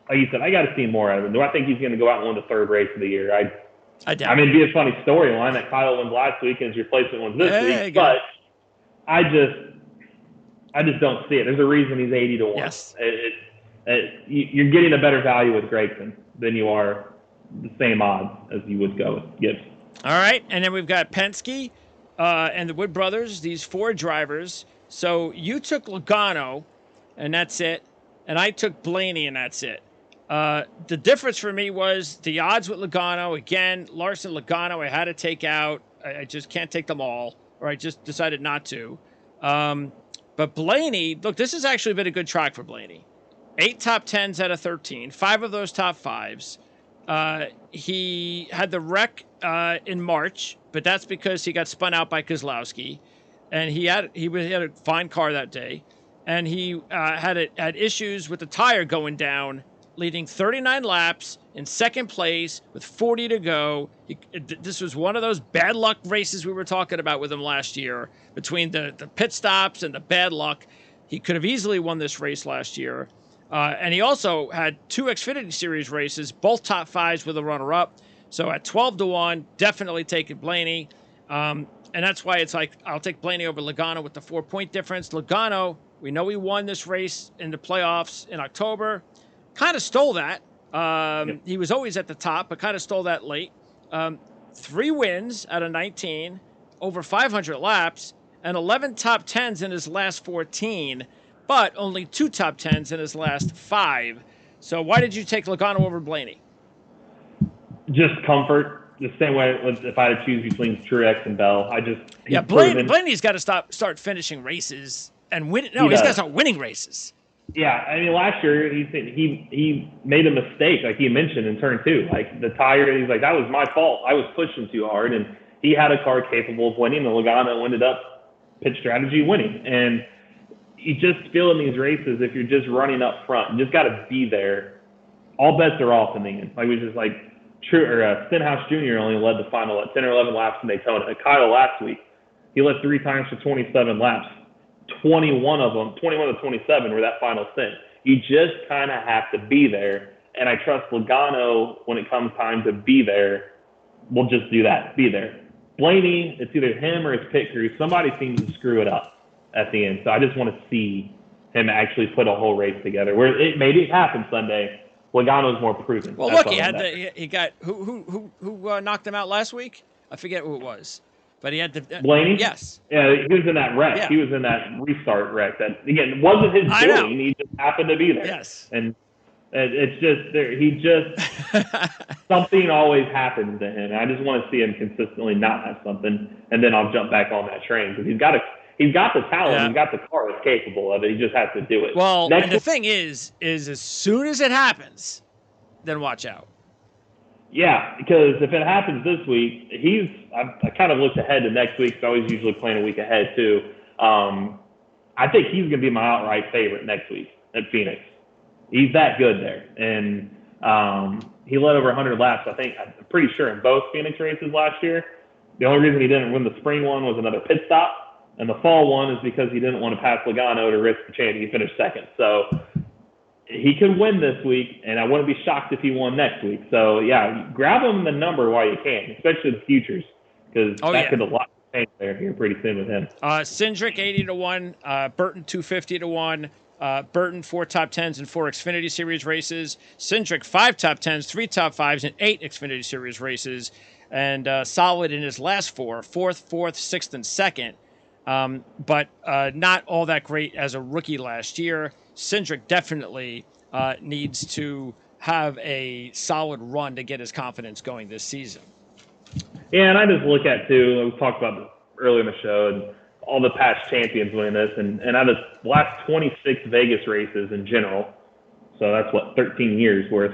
like you said, I got to see more out of him. Do I think he's going to go out and win the 3rd race of the year? I doubt. I mean, it'd be a funny storyline that Kyle wins last week and his replacement wins this week, but I just don't see it. There's a reason he's 80-1. Yes. You're getting a better value with Gragson than you are the same odds as you would go with Gibbs. All right, and then we've got Penske and the Wood brothers, these 4 drivers. So you took Logano, and that's it, and I took Blaney, and that's it. The difference for me was the odds with Logano. Again, Larson, Logano, I had to take out. I just can't take them all, or I just decided not to. But Blaney, look, this has actually been a good track for Blaney. 8 top 10s out of 13, 5 of those top 5s. He had the wreck in March, but that's because he got spun out by Keselowski, and he had a fine car that day, and he had issues with the tire going down, leading 39 laps in 2nd place with 40 to go. This was one of those bad luck races we were talking about with him last year. Between the pit stops and the bad luck, he could have easily won this race last year. And he also had 2 Xfinity Series races, both top 5s with a runner-up. So at 12-1, definitely taking Blaney. And that's why it's like I'll take Blaney over Logano with the 4-point difference. Logano, we know he won this race in the playoffs in October. Kind of stole that. He was always at the top, but kind of stole that late. 3 wins out of 19, over 500 laps, and 11 top 10s in his last 14, but only 2 top 10s in his last 5. So why did you take Logano over Blaney? Just comfort. The same way if I had to choose between Truex and Bell. Blaney's got to start finishing races and win. No, he's got to start winning races. Yeah, I mean, last year he made a mistake, like he mentioned in turn 2. Like the tire, he's like, that was my fault. I was pushing too hard, and he had a car capable of winning, and Logano ended up pit strategy winning. And you just feel in these races, if you're just running up front, you just got to be there. All bets are off in the end. Like, it was just like Stenhouse Jr. only led the final at 10 or 11 laps in Daytona. Kyle last week, he led 3 times for 27 laps. 21 of 27 were that final stint. You just kind of have to be there. And I trust Logano, when it comes time to be there, will just do that, be there. Blaney, it's either him or his pit crew. Somebody seems to screw it up at the end. So I just want to see him actually put a whole race together. Where maybe it happened Sunday. Logano's more proven. Well, That's look, he got who knocked him out last week? I forget who it was, but he had the Blaney. Yes. Yeah, he was in that wreck. Yeah. He was in that restart wreck. That again wasn't his doing. He just happened to be there. Yes. And it's just there. He just something always happens to him. I just want to see him consistently not have something, and then I'll jump back on that train because he's got the talent, he's got the car that's capable of it. He just has to do it. Well, and the thing is as soon as it happens, then watch out. Yeah, because if it happens this week, I kind of looked ahead to next week. So I always usually plan a week ahead too. I think he's going to be my outright favorite next week at Phoenix. He's that good there. And he led over 100 laps, I'm pretty sure, in both Phoenix races last year. The only reason he didn't win the spring one was another pit stop. And the fall one is because he didn't want to pass Logano to risk the chance. He finished second. So he could win this week, and I wouldn't be shocked if he won next week. So, yeah, grab him the number while you can, especially the futures, because could a lot change there here pretty soon with him. Cindric 80-1, Burton 250-1. Burton 4 top 10s and 4 Xfinity Series races. Cindric 5 top 10s, 3 top 5s, and 8 Xfinity Series races. And solid in his last 4, 4th, 6th, and 2nd. But not all that great as a rookie last year. Cindric definitely needs to have a solid run to get his confidence going this season. Yeah, and I just look at, too, we talked about this earlier in the show, and all the past champions winning this, and out of the last 26 Vegas races in general, so that's 13 years worth,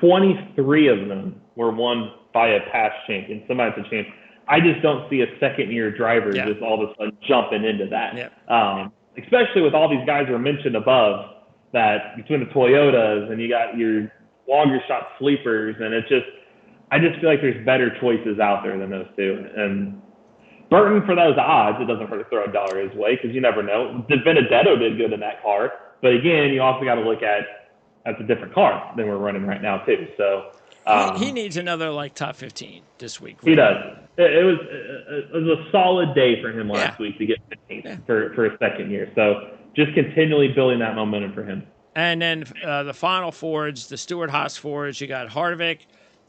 23 of them were won by a past champion, somebody's a champion. I just don't see a second-year driver just all of a sudden jumping into that. Yeah. Especially with all these guys who are mentioned above, that between the Toyotas and you got your longer shot sleepers, and I just feel like there's better choices out there than those two. And Burton, for those odds, it doesn't hurt to throw $1 his way because you never know. Benedetto did good in that car, but again, you also got to look at that's a different car than we're running right now too. So he needs another top 15 this week. He does. It was a solid day for him last week to get 15th for a second year. So just continually building that momentum for him. And then the final Fords, the Stewart-Haas Fords, you got Harvick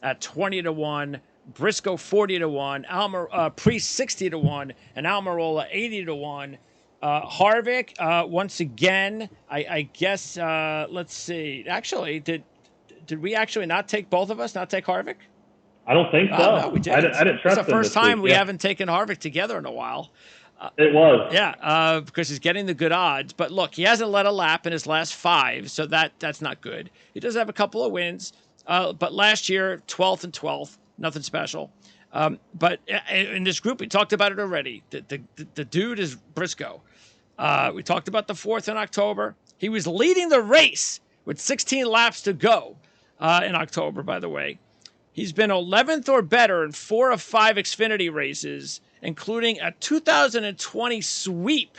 at 20-1. Briscoe 40-1, Priest 60-1, and Almirola 80-1. Harvick once again. I guess let's see. Actually, did we actually not take both of us? Not take Harvick? I don't think so. No, we didn't. I didn't trust him. It's the first time we haven't taken Harvick together in a while. It was. Yeah, because he's getting the good odds. But look, he hasn't led a lap in his last 5, so that's not good. He does have a couple of wins, but last year 12th and 12th. Nothing special. But in this group, we talked about it already. The dude is Briscoe. We talked about the 4th in October. He was leading the race with 16 laps to go in October, by the way. He's been 11th or better in 4 of 5 Xfinity races, including a 2020 sweep,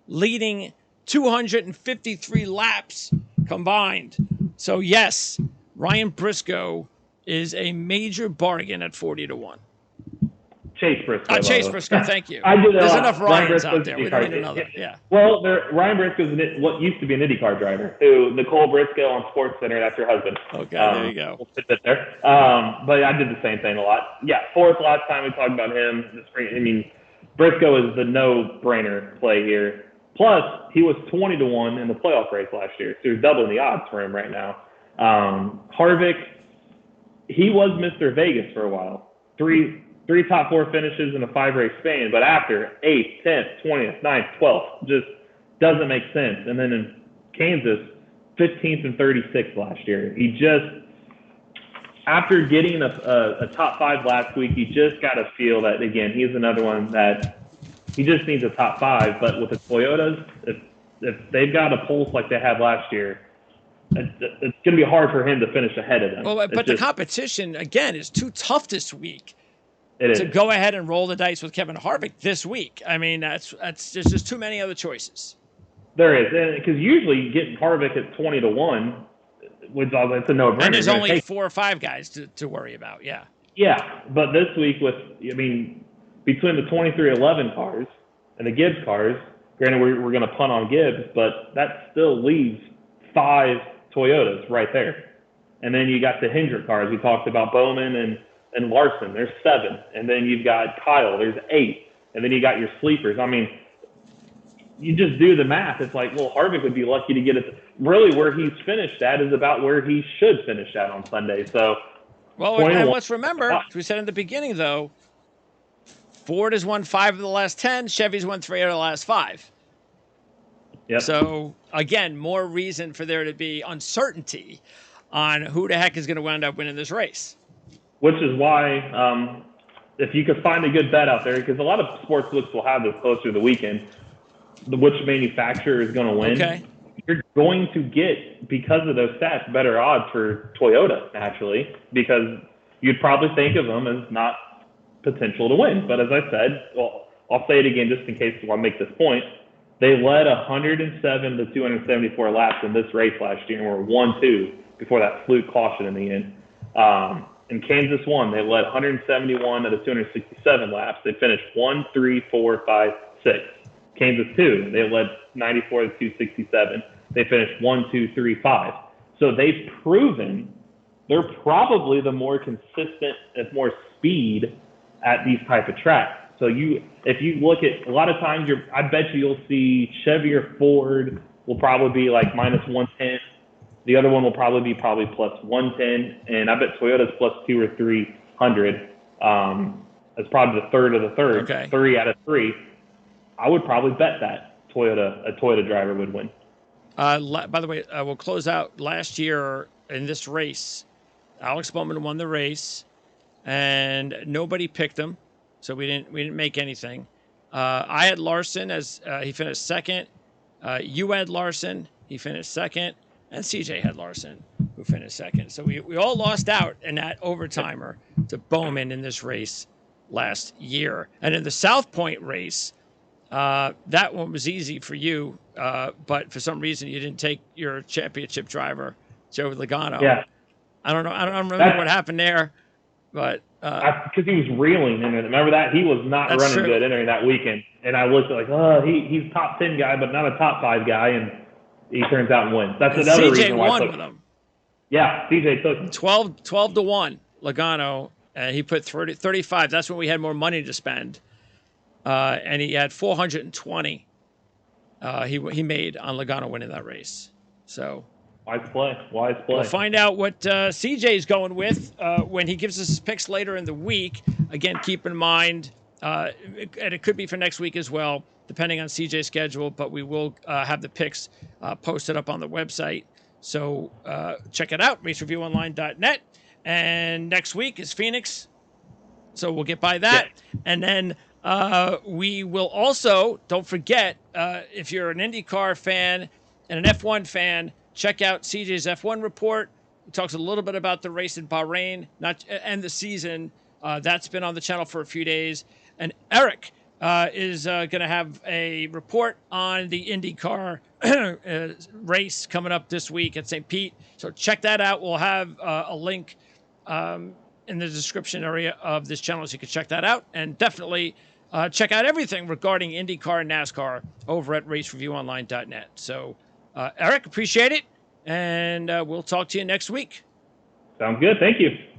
leading 253 laps combined. So, yes, Ryan Briscoe is a major bargain at 40-1 Chase Briscoe. Chase Briscoe, thank you. There's enough Ryans out there. We don't need another. Yeah. Well, Ryan Briscoe's what used to be an IndyCar driver. Who Nicole Briscoe on SportsCenter, that's her husband. Okay, there you go. We'll sit there. But I did the same thing a lot. Yeah, 4th last time we talked about him. I mean, Briscoe is the no-brainer play here. Plus, he was 20-1 in the playoff race last year, so you're doubling the odds for him right now. Harvick, he was Mr. Vegas for a while. Three top 4 finishes in a 5-race span, but after 8th, 10th, 20th, 9th, 12th, just doesn't make sense. And then in Kansas, 15th and 36th last year. after getting a top 5 last week, you just got to feel that, again, he's another one that he just needs a top 5. But with the Toyotas, if they've got a pulse like they had last year, it's going to be hard for him to finish ahead of them. Well, but the competition, again, is too tough this week to go ahead and roll the dice with Kevin Harvick this week. I mean, there's just too many other choices. There is, because usually getting Harvick at 20-1, which it's a no-brainer. And there's only 4 or 5 guys to worry about, yeah. Yeah, but this week between the 23-11 cars and the Gibbs cars, granted we're going to punt on Gibbs, but that still leaves 5 Toyotas right there. And then you got the Hendrick cars. We talked about Bowman and Larson. There's 7. And then you've got Kyle. There's 8. And then you got your sleepers. I mean, you just do the math. It's like, well, Harvick would be lucky to get it. Really, where he's finished at is about where he should finish at on Sunday. So, well, and let's remember, as we said in the beginning, though, Ford has won 5 of the last 10. Chevy's won 3 out of the last 5. Yep. So, again, more reason for there to be uncertainty on who the heck is going to wind up winning this race. Which is why, if you could find a good bet out there, because a lot of sports books will have this closer to the weekend, which manufacturer is going to win. Okay. You're going to get, because of those stats, better odds for Toyota, naturally, because you'd probably think of them as not potential to win. But as I said, well, I'll say it again just in case I make this point. They led 107 to 274 laps in this race last year and were 1-2 before that fluke caution in the end. In Kansas 1, they led 171 out of 267 laps. They finished 1, 3, 4, 5, 6. Kansas 2, they led 94 to 267. They finished 1, 2, 3, 5. So they've proven they're probably the more consistent and more speed at these type of tracks. So if you look at, a lot of times, I bet you'll see Chevy or Ford will probably be like minus 110. The other one will probably be plus 110. And I bet Toyota's plus 200 or 300. That's probably the third of the third. Okay. 3 out of 3. I would probably bet that a Toyota driver would win. By the way, we'll close out last year in this race. Alex Bowman won the race, and nobody picked him, so we didn't make anything. I had Larson as he finished second. You had Larson, he finished second, and CJ had Larson, who finished second. So we all lost out in that overtimer to Bowman in this race last year. And in the South Point race, that one was easy for you, but for some reason you didn't take your championship driver, Joe Logano. Yeah. I don't know. I don't remember what happened there, but because he was reeling in it. Remember that? He was not running good entering that weekend. And I looked like, he's top 10 guy, but not a top 5 guy, and he turns out and wins. That's another reason why. CJ won with him. Yeah, CJ took him. 12-1, Logano. He put 35. That's when we had more money to spend. And he had 420 he made on Logano winning that race. So wise play. We'll find out what CJ's going with when he gives us his picks later in the week. Again, keep in mind, and it could be for next week as well, depending on CJ's schedule, but we will have the picks posted up on the website. So check it out, racereviewonline.net. And next week is Phoenix. So we'll get by that. Yeah. And then we will also, don't forget, if you're an IndyCar fan and an F1 fan, check out CJ's F1 report. He talks a little bit about the race in Bahrain and the season. That's been on the channel for a few days. And Eric is going to have a report on the IndyCar race coming up this week at St. Pete. So check that out. We'll have a link in the description area of this channel so you can check that out. And definitely check out everything regarding IndyCar and NASCAR over at racereviewonline.net. So, Eric, appreciate it. And we'll talk to you next week. Sounds good. Thank you.